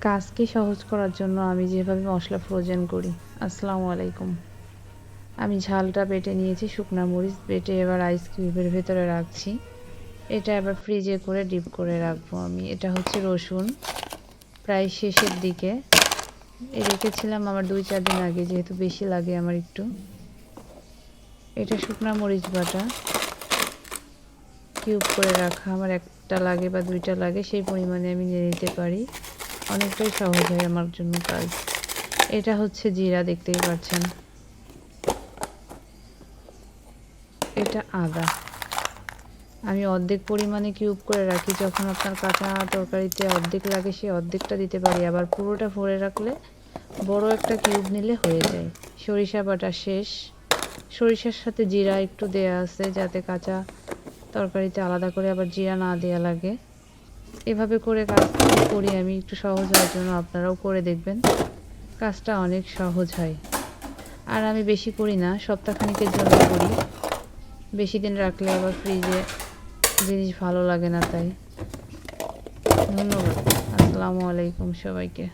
কাজকে সহজ করার জন্য আমি যেভাবে মশলা ফ্রোজেন করি। আসসালামু আলাইকুম। আমি ঝালটা বেটে নিয়েছি, শুকনা মরিচ বেটে এবার আইস কিউবের ভেতরে রাখছি। এটা এবার ফ্রিজে করে ডিপ করে রাখবো আমি। এটা হচ্ছে রসুন, প্রায় শেষের দিকে রেখেছিলাম আমার 2-4 দিন আগে, যেহেতু বেশি লাগে আমার একটু। এটা শুকনা মরিচ বাটা কিউব করে রাখা, আমার একটা লাগে বা 2টা লাগে, সেই পরিমাণে আমি নিয়ে নিতে পারি। অনেকটাই সহজ হয় আমার জন্য কাজ। এটা হচ্ছে জিরা, দেখতেই পাচ্ছেন। এটা আদা, আমি অর্ধেক পরিমাণে কিউব করে রাখি। যখন আপনার কাঁচা তরকারিতে অর্ধেক লাগে সে অর্ধেকটা দিতে পারি, আবার পুরোটা ভরে রাখলে বড় একটা কিউব নিলে হয়ে যায়। সরিষা বাটা শেষ, সরিষার সাথে জিরা একটু দেয়া আছে যাতে কাঁচা তরকারিতে আলাদা করে আবার জিরা না দেয়া লাগে। এভাবে করে কাজটা করি আমি, একটু সহজ হওয়ার জন্য। আপনারাও করে দেখবেন, কাজটা অনেক সহজ হয়। আর আমি বেশি করি না, সপ্তাহখানেকের জন্য করি। বেশি দিন রাখলে আবার ফ্রিজে জিনিস ভালো লাগে না, তাই। ধন্যবাদ। আসসালামু আলাইকুম সবাইকে।